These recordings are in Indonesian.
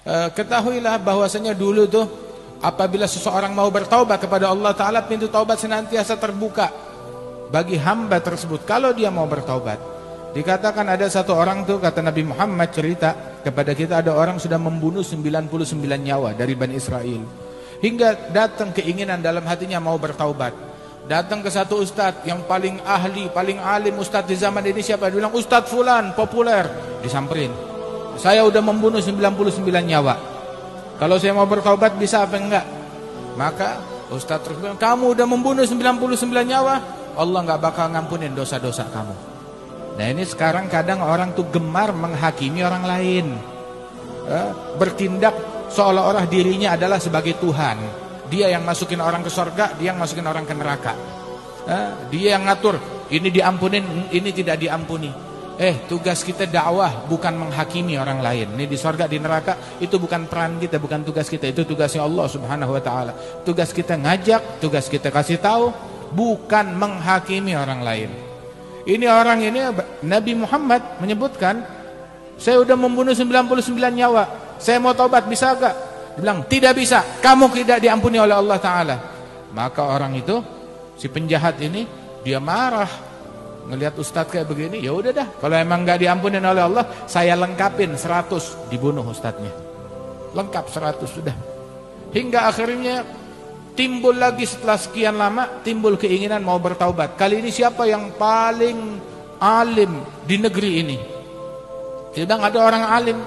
Ketahuilah bahwasanya dulu tuh apabila seseorang mau bertaubat kepada Allah Ta'ala, pintu taubat senantiasa terbuka bagi hamba tersebut kalau dia mau bertaubat. Dikatakan ada satu orang tuh, kata Nabi Muhammad cerita kepada kita, ada orang sudah membunuh 99 nyawa dari Bani Israel, hingga datang keinginan dalam hatinya mau bertaubat. Datang ke satu ustadz yang paling ahli, paling alim ustadz di zaman ini, siapa? Dia bilang Ustadz Fulan, populer. Disamperin, saya udah membunuh 99 nyawa, kalau saya mau bertaubat bisa apa enggak? Maka ustadz terus bilang, kamu udah membunuh 99 nyawa, Allah enggak bakal ngampunin dosa-dosa kamu. Nah ini sekarang kadang orang tuh gemar menghakimi orang lain, bertindak seolah-olah dirinya adalah sebagai Tuhan. Dia yang masukin orang ke surga, dia yang masukin orang ke neraka. Dia yang ngatur, ini diampunin, ini tidak diampuni. Tugas kita dakwah, bukan menghakimi orang lain. Ini di surga, di neraka, itu bukan peran kita, bukan tugas kita. Itu tugasnya Allah Subhanahu wa ta'ala. Tugas kita ngajak, tugas kita kasih tahu, bukan menghakimi orang lain. Ini orang ini, Nabi Muhammad menyebutkan, saya udah membunuh 99 nyawa, saya mau taubat, bisa gak? Dia bilang, tidak bisa, kamu tidak diampuni oleh Allah Ta'ala. Maka orang itu, si penjahat ini, dia marah. Ngelihat ustadz kayak begini, ya udah dah, kalau emang gak diampunin oleh Allah, saya lengkapin 100, dibunuh ustadznya. Lengkap 100 sudah. Hingga akhirnya timbul lagi setelah sekian lama, timbul keinginan mau bertaubat. Kali ini siapa yang paling alim di negeri ini? Sedang ada orang alim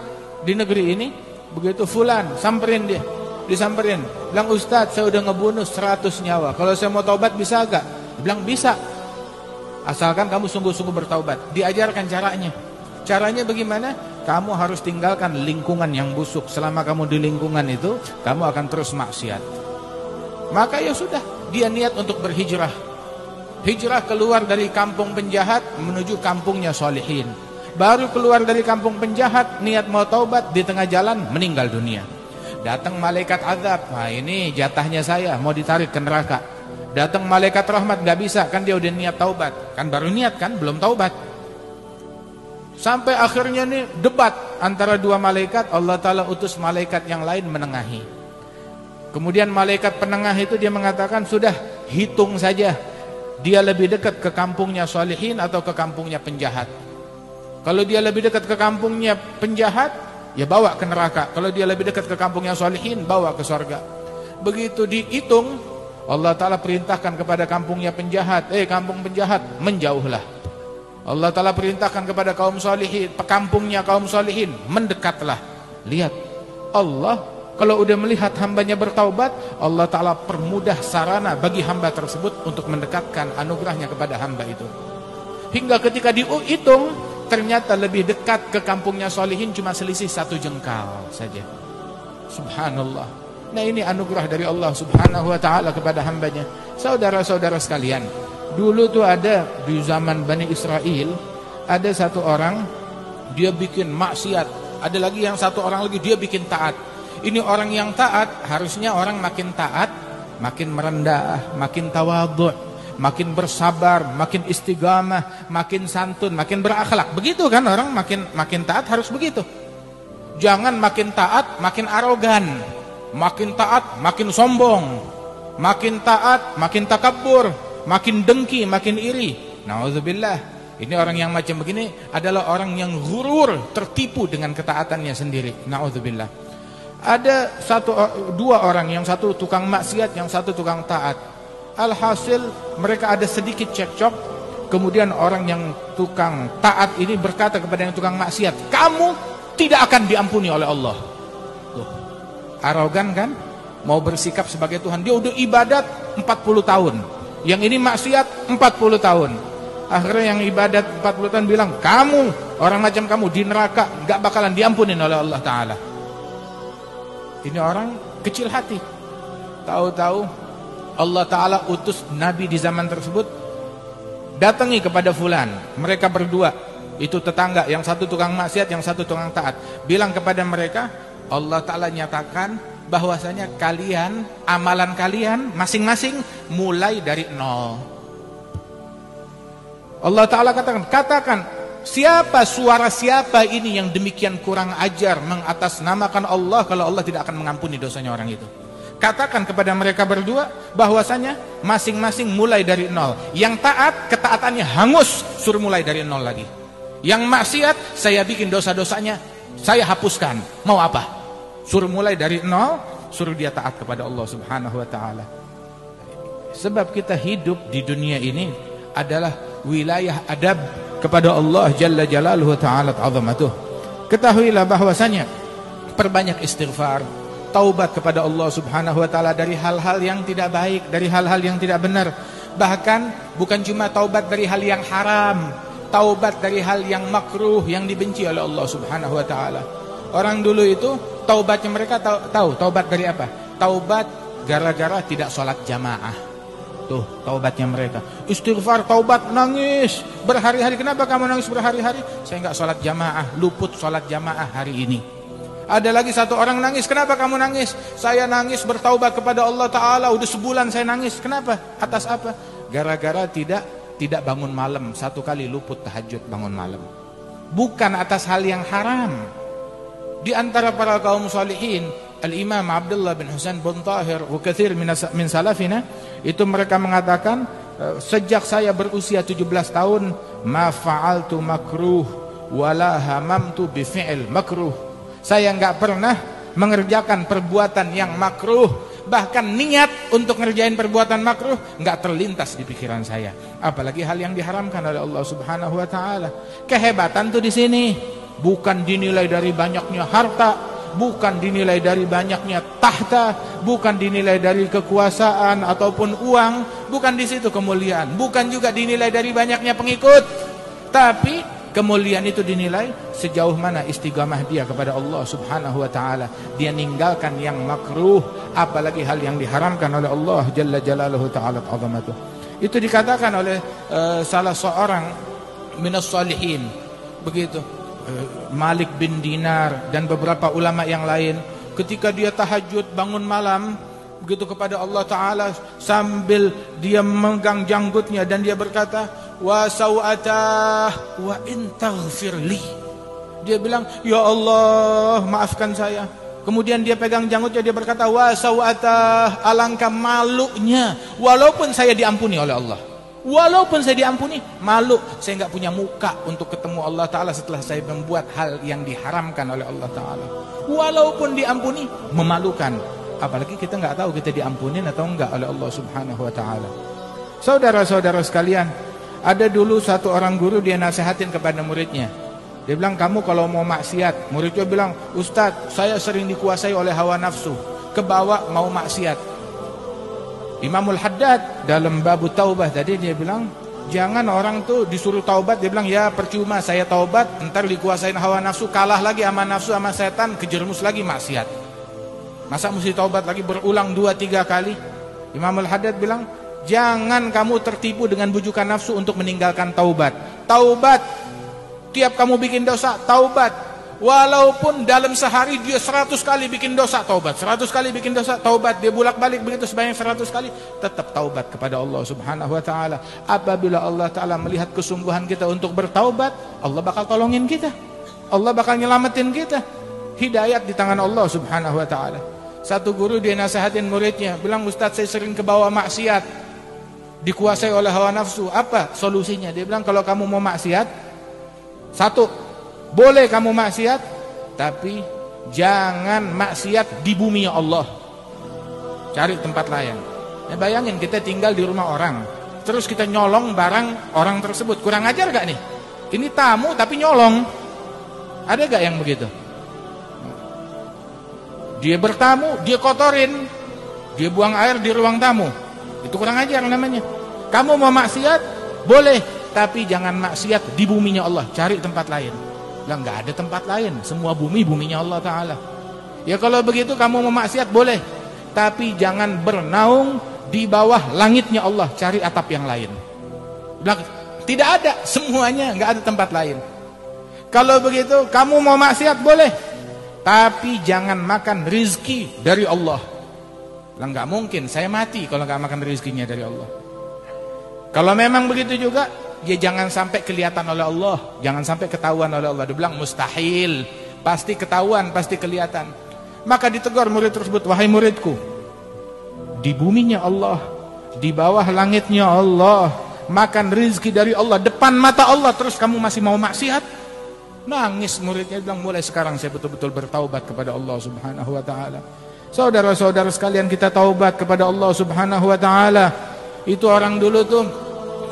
di negeri ini, begitu Fulan, samperin dia, disamperin, bilang Ustadz saya udah ngebunuh 100 nyawa, kalau saya mau taubat bisa gak? Dia bilang bisa, asalkan kamu sungguh-sungguh bertaubat. Diajarkan caranya. Caranya bagaimana? Kamu harus tinggalkan lingkungan yang busuk. Selama kamu di lingkungan itu, kamu akan terus maksiat. Maka ya sudah, dia niat untuk berhijrah. Hijrah keluar dari kampung penjahat menuju kampungnya solihin. Baru keluar dari kampung penjahat, niat mau taubat, di tengah jalan meninggal dunia. Datang malaikat azab, nah ini jatahnya saya, mau ditarik ke neraka. Datang malaikat rahmat, gak bisa, kan dia udah niat taubat. Kan baru niat kan, belum taubat. Sampai akhirnya nih debat antara dua malaikat, Allah Ta'ala utus malaikat yang lain menengahi. Kemudian malaikat penengah itu dia mengatakan, sudah hitung saja, dia lebih dekat ke kampungnya solihin atau ke kampungnya penjahat. Kalau dia lebih dekat ke kampungnya penjahat, ya bawa ke neraka. Kalau dia lebih dekat ke kampungnya solihin, bawa ke surga. Begitu dihitung, Allah Ta'ala perintahkan kepada kampungnya penjahat, kampung penjahat, menjauhlah. Allah Ta'ala perintahkan kepada kaum solihin, kampungnya kaum solihin, mendekatlah. Lihat, Allah kalau udah melihat hambanya bertaubat, Allah Ta'ala permudah sarana bagi hamba tersebut untuk mendekatkan anugerahnya kepada hamba itu. Hingga ketika dihitung, ternyata lebih dekat ke kampungnya solihin cuma selisih 1 jengkal saja. Subhanallah. Nah ini anugerah dari Allah Subhanahu wa ta'ala kepada hambanya. Saudara-saudara sekalian, dulu tuh ada di zaman Bani Israel, ada satu orang, dia bikin maksiat. Ada lagi yang satu orang lagi, dia bikin taat. Ini orang yang taat, harusnya orang makin taat, makin merendah, makin tawadhu', makin bersabar, makin istiqamah, makin santun, makin berakhlak. Begitu kan orang makin taat harus begitu. Jangan makin taat, makin arogan. Makin taat, makin sombong. Makin taat, makin takabur. Makin dengki, makin iri. Na'udzubillah. Ini orang yang macam begini adalah orang yang ghurur, tertipu dengan ketaatannya sendiri. Na'udzubillah. Ada dua orang, yang satu tukang maksiat, yang satu tukang taat. Alhasil mereka ada sedikit cekcok. Kemudian orang yang tukang taat ini berkata kepada yang tukang maksiat, kamu tidak akan diampuni oleh Allah. Tuh, arogan kan? Mau bersikap sebagai Tuhan. Dia udah ibadat 40 tahun. Yang ini maksiat 40 tahun. Akhirnya yang ibadat 40 tahun bilang, kamu, orang macam kamu di neraka, gak bakalan diampunin oleh Allah Ta'ala. Ini orang kecil hati. Tahu-tahu Allah Ta'ala utus Nabi di zaman tersebut, datangi kepada fulan. Mereka berdua, itu tetangga, yang satu tukang maksiat, yang satu tukang taat. Bilang kepada mereka, Allah Ta'ala nyatakan bahwasanya kalian, amalan kalian masing-masing mulai dari nol. Allah Ta'ala katakan, Siapa, suara siapa ini yang demikian kurang ajar mengatasnamakan Allah kalau Allah tidak akan mengampuni dosanya orang itu? Katakan kepada mereka berdua bahwasanya masing-masing mulai dari nol. Yang taat, ketaatannya hangus, suruh mulai dari nol lagi. Yang maksiat, saya bikin dosa-dosanya, saya hapuskan. Mau apa? Suruh mulai dari nol, suruh dia taat kepada Allah Subhanahu wa taala. Sebab kita hidup di dunia ini adalah wilayah adab kepada Allah Jalla Jalaluhu Ta'ala Ta'zamatuh. Ketahuilah bahwasanya perbanyak istighfar, taubat kepada Allah Subhanahu wa taala dari hal-hal yang tidak baik, dari hal-hal yang tidak benar. Bahkan bukan cuma taubat dari hal yang haram, taubat dari hal yang makruh, yang dibenci oleh Allah Subhanahu wa taala. Orang dulu itu taubatnya mereka tahu taubat dari apa? Taubat gara-gara tidak sholat jamaah. Tuh taubatnya mereka. Istighfar, taubat, nangis berhari-hari. Kenapa kamu nangis berhari-hari? Saya enggak sholat jamaah, luput sholat jamaah hari ini. Ada lagi satu orang nangis. Kenapa kamu nangis? Saya nangis bertaubat kepada Allah Ta'ala. Udah sebulan saya nangis. Kenapa? Atas apa? Gara-gara tidak bangun malam. Satu kali luput tahajud bangun malam. Bukan atas hal yang haram. Di antara para kaum salihin, Al-Imam Abdullah bin Husain bin Tahir wa katsir min salafina, itu mereka mengatakan, sejak saya berusia 17 tahun, ma fa'altu makruh wala hamamtu bi fi'il makruh. Saya enggak pernah mengerjakan perbuatan yang makruh, bahkan niat untuk ngerjain perbuatan makruh enggak terlintas di pikiran saya, apalagi hal yang diharamkan oleh Allah Subhanahu wa taala. Kehebatan tuh di sini bukan dinilai dari banyaknya harta, bukan dinilai dari banyaknya tahta, bukan dinilai dari kekuasaan ataupun uang, bukan di situ kemuliaan, bukan juga dinilai dari banyaknya pengikut, tapi kemuliaan itu dinilai sejauh mana istiqamah dia kepada Allah Subhanahu wa taala. Dia ninggalkan yang makruh, apalagi hal yang diharamkan oleh Allah Jalla Jalaluhu Ta'ala Ta'zamatuh. Itu dikatakan oleh salah seorang minas salihin, begitu, Malik bin Dinar dan beberapa ulama yang lain, ketika dia tahajud bangun malam begitu kepada Allah Ta'ala, sambil dia memegang janggutnya dan dia berkata, wa sawatah wa in taghfirli. Dia bilang, ya Allah maafkan saya. Kemudian dia pegang janggutnya, dia berkata, wa sawatah, alangkah malunya walaupun saya diampuni oleh Allah. Walaupun saya diampuni, malu, saya enggak punya muka untuk ketemu Allah Ta'ala setelah saya membuat hal yang diharamkan oleh Allah Ta'ala. Walaupun diampuni, memalukan. Apalagi kita enggak tahu kita diampunin atau enggak oleh Allah Subhanahu wa Ta'ala. Saudara-saudara sekalian, ada dulu satu orang guru, dia nasihatin kepada muridnya. Dia bilang, kamu kalau mau maksiat, muridnya bilang, Ustadz, saya sering dikuasai oleh hawa nafsu, kebawa mau maksiat. Imamul Haddad dalam babu taubah tadi dia bilang, jangan orang tuh disuruh taubat, dia bilang, ya percuma saya taubat, ntar dikuasain hawa nafsu, kalah lagi sama nafsu sama setan, kejermus lagi maksiat. Masa mesti taubat lagi berulang 2-3 kali? Imamul Haddad bilang, jangan kamu tertipu dengan bujukan nafsu untuk meninggalkan taubat. Taubat, tiap kamu bikin dosa, taubat. Walaupun dalam sehari dia 100 kali bikin dosa, taubat. 100 kali bikin dosa, taubat. Dia bolak-balik begitu sebanyak 100 kali, tetap taubat kepada Allah Subhanahu wa Ta'ala. Apabila Allah Ta'ala melihat kesungguhan kita untuk bertaubat, Allah bakal tolongin kita, Allah bakal nyelamatin kita. Hidayat di tangan Allah Subhanahu wa Ta'ala. Satu guru dia nasihatin muridnya, bilang, Ustadz, saya sering kebawa maksiat, dikuasai oleh hawa nafsu. Apa solusinya? Dia bilang, kalau kamu mau maksiat, satu, boleh kamu maksiat, tapi jangan maksiat di bumi Allah. Cari tempat lain. Bayangin kita tinggal di rumah orang, terus kita nyolong barang orang tersebut. Kurang ajar gak nih? Ini tamu tapi nyolong. Ada gak yang begitu? Dia bertamu, dia kotorin, dia buang air di ruang tamu. Itu kurang ajar namanya. Kamu mau maksiat, boleh, tapi jangan maksiat di buminya Allah. Cari tempat lain. Lah nggak ada tempat lain, semua buminya Allah Ta'ala. Ya kalau begitu kamu mau maksiat boleh, tapi jangan bernaung di bawah langitnya Allah. Cari atap yang lain. Bilang, tidak ada, semuanya nggak ada tempat lain. Kalau begitu kamu mau maksiat boleh, tapi jangan makan rizki dari Allah. Lah nggak mungkin, saya mati kalau nggak makan rizkinya dari Allah. Kalau memang begitu juga, dia jangan sampai kelihatan oleh Allah, jangan sampai ketahuan oleh Allah. Dia bilang mustahil, pasti ketahuan, pasti kelihatan. Maka ditegur murid tersebut, wahai muridku, di buminya Allah, di bawah langitnya Allah, makan rezeki dari Allah, depan mata Allah, terus kamu masih mau maksiat? Nangis muridnya, bilang mulai sekarang saya betul-betul bertaubat kepada Allah Subhanahu wa taala. Saudara-saudara sekalian, kita taubat kepada Allah Subhanahu wa taala. Itu orang dulu tuh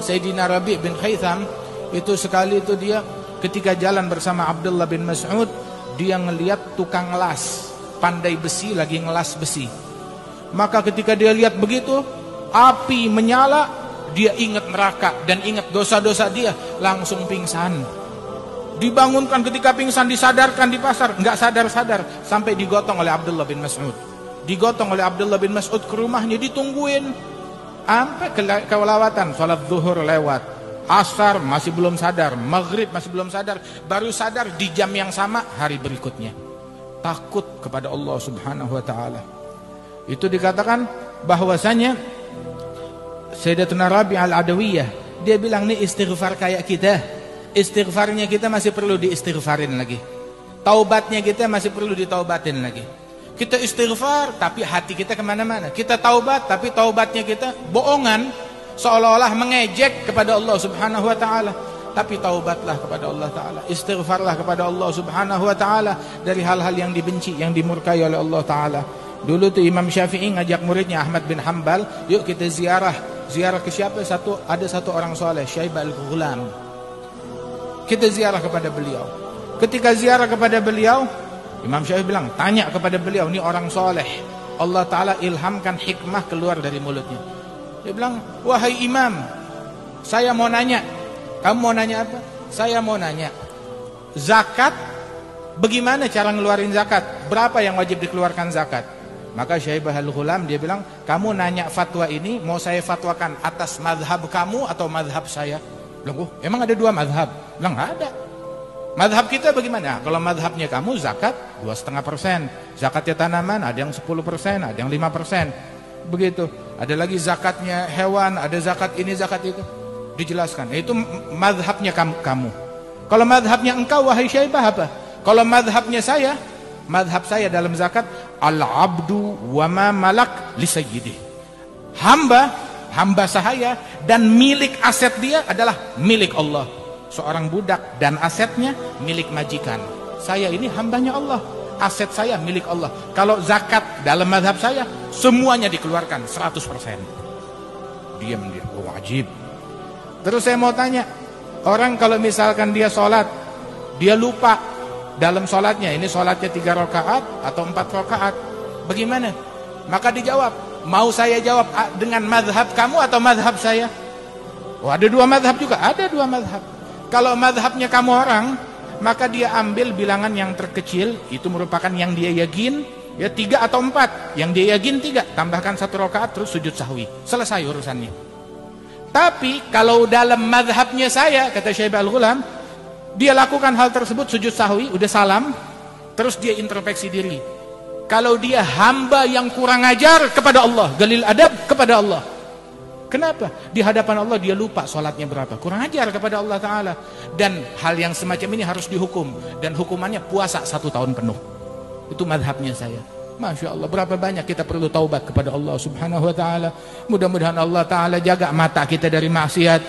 Sayyidina Rabi' bin Khaytham, itu sekali itu dia ketika jalan bersama Abdullah bin Mas'ud, dia ngelihat tukang ngelas, pandai besi lagi ngelas besi. Maka ketika dia lihat begitu, api menyala, dia ingat neraka dan ingat dosa-dosa dia, langsung pingsan. Dibangunkan, ketika pingsan disadarkan di pasar, nggak sadar-sadar, sampai digotong oleh Abdullah bin Mas'ud. Digotong oleh Abdullah bin Mas'ud ke rumahnya, ditungguin sampai kelewatan. Sholat zuhur lewat, asar masih belum sadar, maghrib masih belum sadar, baru sadar di jam yang sama hari berikutnya. Takut kepada Allah Subhanahu wa taala. Itu dikatakan bahwasanya Sayyidatuna Rabi' al-Adawiyah, dia bilang nih istighfar kayak kita. Istighfarnya kita masih perlu diistighfarin lagi. Taubatnya kita masih perlu ditaubatin lagi. Kita istighfar tapi hati kita kemana-mana. Kita taubat tapi taubatnya kita bohongan, seolah-olah mengejek kepada Allah Subhanahu wa taala. Tapi taubatlah kepada Allah taala, istighfarlah kepada Allah Subhanahu wa taala dari hal-hal yang dibenci, yang dimurkai oleh Allah taala. Dulu tuh Imam Syafi'i ngajak muridnya Ahmad bin Hanbal, yuk kita ziarah. Ziarah ke siapa? Ada satu orang soleh, Syaib al-Ghulam. Kita ziarah kepada beliau. Ketika ziarah kepada beliau, Imam Syafi'i bilang, tanya kepada beliau, ini orang soleh, Allah Ta'ala ilhamkan hikmah keluar dari mulutnya. Dia bilang, wahai imam, saya mau nanya. Kamu mau nanya apa? Saya mau nanya, zakat, bagaimana cara ngeluarin zakat? Berapa yang wajib dikeluarkan zakat? Maka Syaibah al-Ghulam dia bilang, kamu nanya fatwa ini, mau saya fatwakan atas madhab kamu atau madhab saya? Bilang, emang ada dua madhab? Bilang, ada. Madhab kita bagaimana? Kalau madhabnya kamu zakat 2,5%, zakatnya tanaman ada yang 10%, ada yang 5%, begitu. Ada lagi zakatnya hewan, ada zakat ini, zakat itu. Dijelaskan. Itu madhabnya kamu. Kalau madhabnya engkau, wahai Syaibah, apa? Kalau madhabnya saya, madhab saya dalam zakat, al-abdu wa ma malak li sayyidih. Hamba sahaya dan milik aset dia adalah milik Allah. Seorang budak dan asetnya milik majikan. Saya ini hambanya Allah, aset saya milik Allah. Kalau zakat dalam mazhab saya, semuanya dikeluarkan 100%. Diam dia, wajib. Terus saya mau tanya, orang kalau misalkan dia sholat, dia lupa dalam sholatnya, ini sholatnya 3 rakaat atau 4 rakaat, bagaimana? Maka dijawab, mau saya jawab dengan madhab kamu atau madhab saya? Oh, ada dua madhab juga, ada dua madhab. Kalau madhabnya kamu orang, maka dia ambil bilangan yang terkecil, itu merupakan yang dia yakin, ya 3 atau 4. Yang dia yakin 3, tambahkan 1 rakaat terus sujud sahwi, selesai urusannya. Tapi kalau dalam madhabnya saya, kata Syaib al-Ghulam, dia lakukan hal tersebut, sujud sahwi, udah salam, terus dia introspeksi diri. Kalau dia hamba yang kurang ajar kepada Allah, galil adab kepada Allah. Kenapa? Di hadapan Allah dia lupa sholatnya berapa, kurang ajar kepada Allah Ta'ala. Dan hal yang semacam ini harus dihukum. Dan hukumannya puasa 1 tahun penuh. Itu madhabnya saya. Masya Allah, berapa banyak kita perlu taubat kepada Allah Subhanahu Wa Ta'ala. Mudah-mudahan Allah Ta'ala jaga mata kita dari maksiat.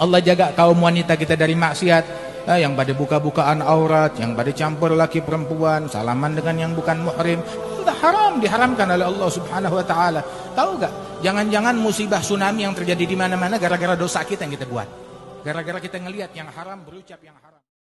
Allah jaga kaum wanita kita dari maksiat. Yang pada buka-bukaan aurat, yang pada campur laki perempuan, salaman dengan yang bukan muhrim, itu haram, diharamkan oleh Allah Subhanahu wa taala. Tahu enggak? Jangan-jangan musibah tsunami yang terjadi di mana-mana gara-gara dosa kita yang kita buat. Gara-gara kita ngelihat yang haram, berucap yang haram.